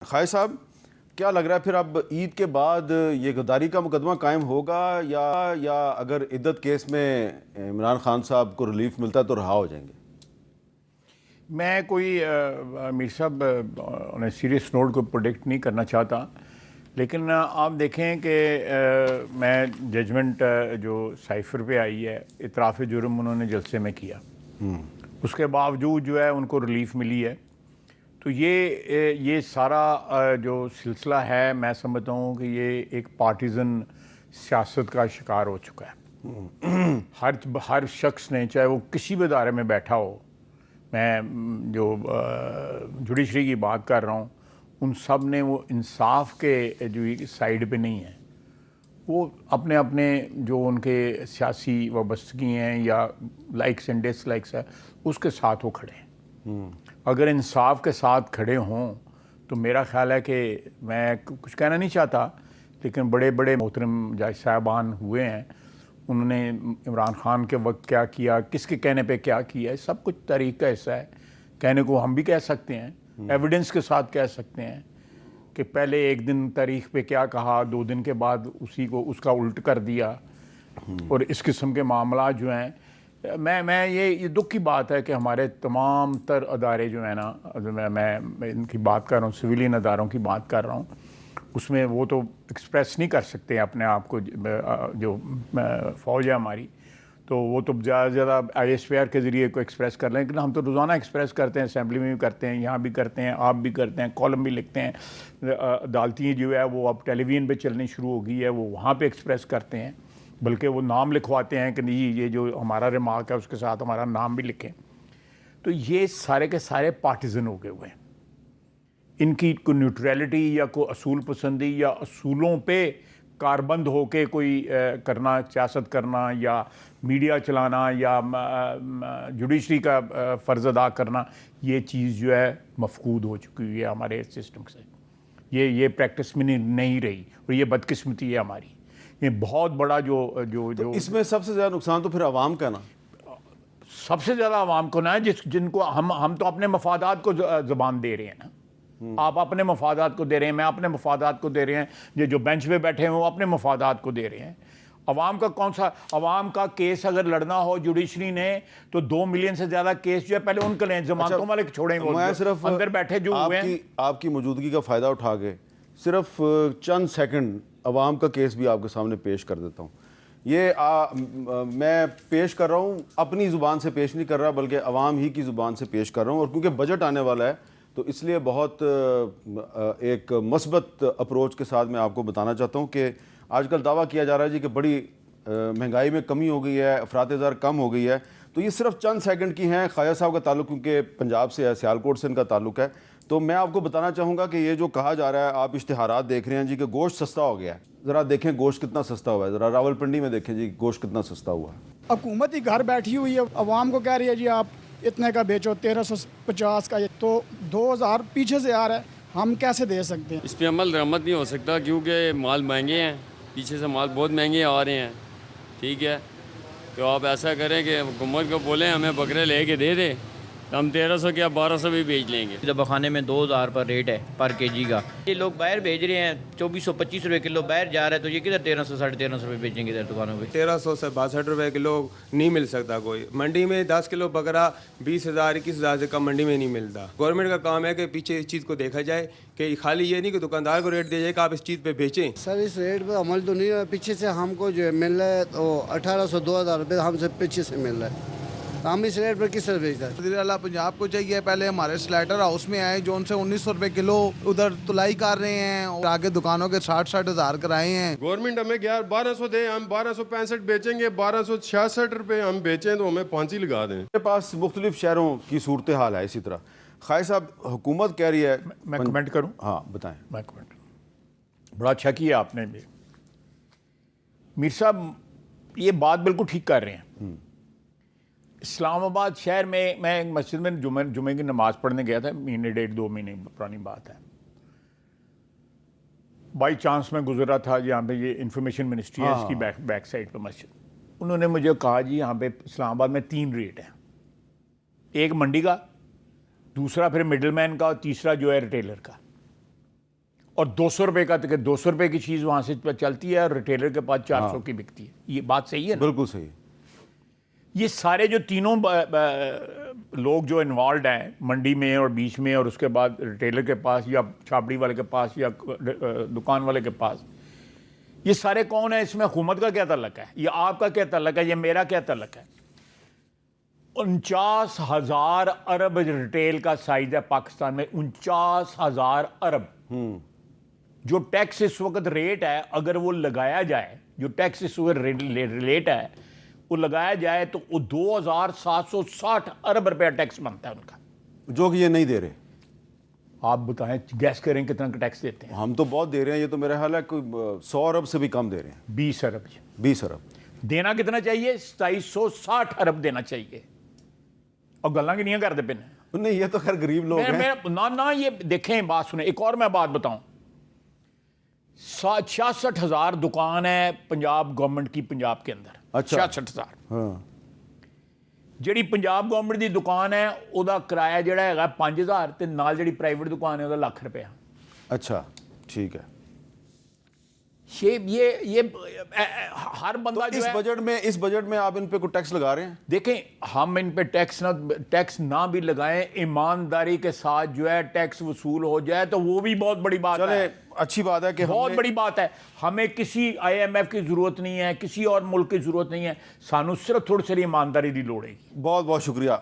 खाय साहब, क्या लग रहा है फिर अब ईद के बाद ये गद्दारी का मुकदमा कायम होगा या अगर इद्दत केस में इमरान खान साहब को रिलीफ मिलता है तो रहा हो जाएंगे? मैं कोई मीर साहब ऑन सीरियस नोट को प्रोडिक्ट नहीं करना चाहता, लेकिन आप देखें कि मैं जजमेंट जो साइफर पे आई है, इतराफ़ जुर्म उन्होंने जलसे में किया, उसके बावजूद जो है उनको रिलीफ मिली है। तो ये सारा जो सिलसिला है, मैं समझता हूँ कि ये एक पार्टीज़न सियासत का शिकार हो चुका है। हर शख्स ने, चाहे वो किसी भी इदारे में बैठा हो, मैं जो जुडिशरी की बात कर रहा हूँ, उन सब ने वो इंसाफ के जो साइड पे नहीं है, वो अपने अपने जो उनके सियासी वाबस्तगी हैं या लाइक्स एंड डिसलाइक्स है, उसके साथ वो खड़े हैं। अगर इंसाफ के साथ खड़े हों तो मेरा ख्याल है कि मैं कुछ कहना नहीं चाहता, लेकिन बड़े बड़े मोहतरम जज साहबान हुए हैं, उन्होंने इमरान खान के वक्त क्या किया, किसके कहने पे क्या किया, सब कुछ तारीख का हिस्सा है। कहने को हम भी कह सकते हैं, एविडेंस के साथ कह सकते हैं कि पहले एक दिन तारीख पे क्या कहा, 2 दिन के बाद उसी को उसका उल्ट कर दिया। और इस किस्म के मामला जो हैं, मैं ये दुख की बात है कि हमारे तमाम तर अदारे जो है ना, मैं इनकी बात कर रहा हूँ, सिविलियन अदारों की बात कर रहा हूँ, उसमें वो तो एक्सप्रेस नहीं कर सकते अपने आप को, जो फ़ौज है हमारी, तो वो तो ज़्यादा से ज़्यादा ISPR के ज़रिए को एक्सप्रेस कर लें, लेकिन हम तो रोज़ाना एक्सप्रेस करते हैं, असम्बली में भी करते हैं, यहाँ भी करते हैं, आप भी करते हैं, कॉलम भी लिखते हैं। अदालती जो है वो अब टेलीविज़न पे चलनी शुरू हो गई है, वो वहाँ पे एक्सप्रेस करते हैं, बल्कि वो नाम लिखवाते हैं कि नहीं, ये जो हमारा रिमार्क है उसके साथ हमारा नाम भी लिखें। तो ये सारे के सारे पार्टीजन हो गए हुए हैं। इनकी कोई न्यूट्रलिटी या कोई असूल पसंदी या असूलों पे कारबंद होके कोई करना, सियासत करना या मीडिया चलाना या जुडिशरी का फ़र्ज़ अदा करना, ये चीज़ जो है मफकूद हो चुकी है हमारे सिस्टम से। ये प्रैक्टिस में नहीं रही, और ये बदकिस्मती है हमारी। ये बहुत बड़ा जो इसमें सबसे ज़्यादा नुकसान तो फिर आवाम का ना, सबसे ज़्यादा आवाम को ना है, जिनको हम तो अपने मफादात को ज़बान दे रहे हैं ना। आप अपने मफादात को दे रहे हैं, मैं अपने मफादात को दे रहे हैं, ये जो बेंच पे बैठे हैं वो अपने मफादात को दे रहे हैं। अवाम का कौन सा, अवाम का केस अगर लड़ना हो जुडिशरी ने, तो 2 मिलियन से ज़्यादा केस जो है पहले उनके लें, जमानतों वाले छोड़ेंगे। मैं सिर्फ अंदर बैठे जो हुए हैं, आपकी मौजूदगी का फ़ायदा उठा के सिर्फ चंद सेकंड अवाम का केस भी आपके सामने पेश कर देता हूँ। मैं पेश कर रहा हूँ, अपनी ज़ुबान से पेश नहीं कर रहा, बल्कि अवाम ही की ज़ुबान से पेश कर रहा हूँ। और क्योंकि बजट आने वाला है, तो इसलिए बहुत एक मस्बत अप्रोच के साथ मैं आपको बताना चाहता हूँ कि आजकल दावा किया जा रहा है जी कि बड़ी महंगाई में कमी हो गई है, अफरात-ए-ज़र कम हो गई है। तो ये सिर्फ चंद सेकंड की हैं। खाया साहब का ताल्लुक क्योंकि पंजाब से है, सियालकोट से इनका ताल्लुक है, तो मैं आपको बताना चाहूँगा कि ये जो कहा जा रहा है, आप इश्तिहारात देख रहे हैं जी कि गोश्त सस्ता हो गया है। ज़रा देखें गोश्त कितना सस्ता हुआ है, ज़रा रावलपिंडी में देखें जी गोश्त कितना सस्ता हुआ है। हुकूमत ही घर बैठी हुई है, अवाम को कह रही है जी आप इतने का बेचो, 1350 का, तो 2000 पीछे से आ रहा है, हम कैसे दे सकते हैं? इस पर अमल दरामद नहीं हो सकता, क्योंकि माल महंगे हैं, पीछे से माल बहुत महंगे आ रहे हैं। ठीक है, तो आप ऐसा करें कि हुकूमत को बोलें हमें बकरे लेके दे दे, तो हम 1300 क्या 1200 भी बेच लेंगे। दवाखाने में 2000 पर रेट है पर केजी का। ये लोग बाहर भेज रहे हैं 2425 रुपये किलो बाहर जा रहा है, तो ये किधर 1300 साढ़े 1300 रुपये बेचेंगे इधर दुकानों पे? 1300 से 62 रुपये किलो नहीं मिल सकता कोई। मंडी में 10 किलो बकरा 20,000 21,000 से कम मंडी में नहीं मिलता। गवर्नमेंट का काम है कि पीछे इस चीज़ को देखा जाए कि खाली ये नहीं कि दुकानदार को रेट दिया जाए कि आप इस चीज़ पे बेचें। सर इस रेट पर अमल तो नहीं है, पीछे से हमको जो मिल रहा है तो 1800 2000 रुपये हमसे पीछे से मिल रहा है, तो हम इस रेट पर किस तरह बेचते हैं? वज़ीर-ए-आला पंजाब को चाहिए पहले हमारे स्लाइटर हाउस में आए जो उनसे 1900 रुपये किलो उधर तुलाई कर रहे हैं, और आगे दुकानों के 60-60 हज़ार कराए हैं। गवर्नमेंट हमें 1200 दे, हम 1265 बेचेंगे, 1266 रुपये हम बेचें तो हमें फांसी लगा दें। मेरे पास मुख्तलिफ शहरों की सूरत हाल है इसी तरह। खाय साहब, हुकूमत कह रही है, मैं कमेंट करूँ? हाँ बताएं। मैं कमेंट, बड़ा अच्छा किया आपने भी। मीर साहब ये बात बिल्कुल ठीक कर रहे हैं। इस्लामाबाद शहर में मैं एक मस्जिद में जुमे की नमाज़ पढ़ने गया था, महीने 1.5-2 महीने पुरानी बात है। बाई चांस मैं गुजरा था, यहाँ पे ये इंफॉर्मेशन मिनिस्ट्री है, इसकी बैक साइड पे मस्जिद। उन्होंने मुझे कहा जी यहाँ पे इस्लामाबाद में 3 रेट हैं, एक मंडी का, दूसरा फिर मिडलमैन का, और तीसरा जो है रिटेलर का। और 200 रुपये का, 200 रुपये की चीज़ वहाँ से चलती है और रिटेलर के पास 400 की बिकती है। ये बात सही है ना? बिल्कुल सही। ये सारे जो तीनों लोग जो इन्वॉल्व हैं मंडी में और बीच में और उसके बाद रिटेलर के पास या छापड़ी वाले के पास या दुकान वाले के पास, ये सारे कौन है? इसमें हुकूमत का क्या तल्लक है? ये आपका क्या तल्लक है? ये मेरा क्या तल्लक है? 49,000 अरब रिटेल का साइज है पाकिस्तान में, 49,000 अरब। जो टैक्स इस वक्त रेट है, अगर वो लगाया जाए, जो टैक्स इस वक्त रेट है वो लगाया जाए तो वो 2,760 अरब रुपया टैक्स बनता है उनका, जो कि ये नहीं दे रहे। आप बताएं, गैस करें कितना टैक्स देते हैं? हम तो बहुत दे रहे हैं, ये तो मेरा ख्याल है कोई 100 अरब से भी कम दे रहे हैं। 20 अरब। 20 अरब देना कितना चाहिए? 2760 अरब देना चाहिए। और गल्ला की नहीं करते पे नहीं, ये तो खैर गरीब लोग हैं। ना ये देखें, बात सुने, एक और मैं बात बताऊं। 66,000 दुकान है पंजाब गवर्नमेंट की पंजाब के अंदर। अच्छा। 66,000। हाँ। ਜਿਹੜੀ ਪੰਜਾਬ ਗਵਰਨਮੈਂਟ ਦੀ ਦੁਕਾਨ ਹੈ ਉਹਦਾ ਕਿਰਾਇਆ ਜਿਹੜਾ ਹੈਗਾ 5,000 ਤੇ ਨਾਲ ਜਿਹੜੀ ਪ੍ਰਾਈਵੇਟ ਦੁਕਾਨ ਹੈ ਉਹਦਾ ਲੱਖ ਰੁਪਇਆ। अच्छा, ठीक है। ये हर बंदा तो जो है, इस बजट में आप इन पे कोई टैक्स लगा रहे हैं? देखें, हम इन पे टैक्स ना भी लगाएं, ईमानदारी के साथ जो है टैक्स वसूल हो जाए तो वो भी बहुत बड़ी बात चले, है। अच्छी बात है कि बहुत बड़ी बात है। हमें किसी IMF की जरूरत नहीं है, किसी और मुल्क की जरूरत नहीं है, सानू सिर्फ थोड़ी सी ईमानदारी की लोड़ है। बहुत बहुत शुक्रिया।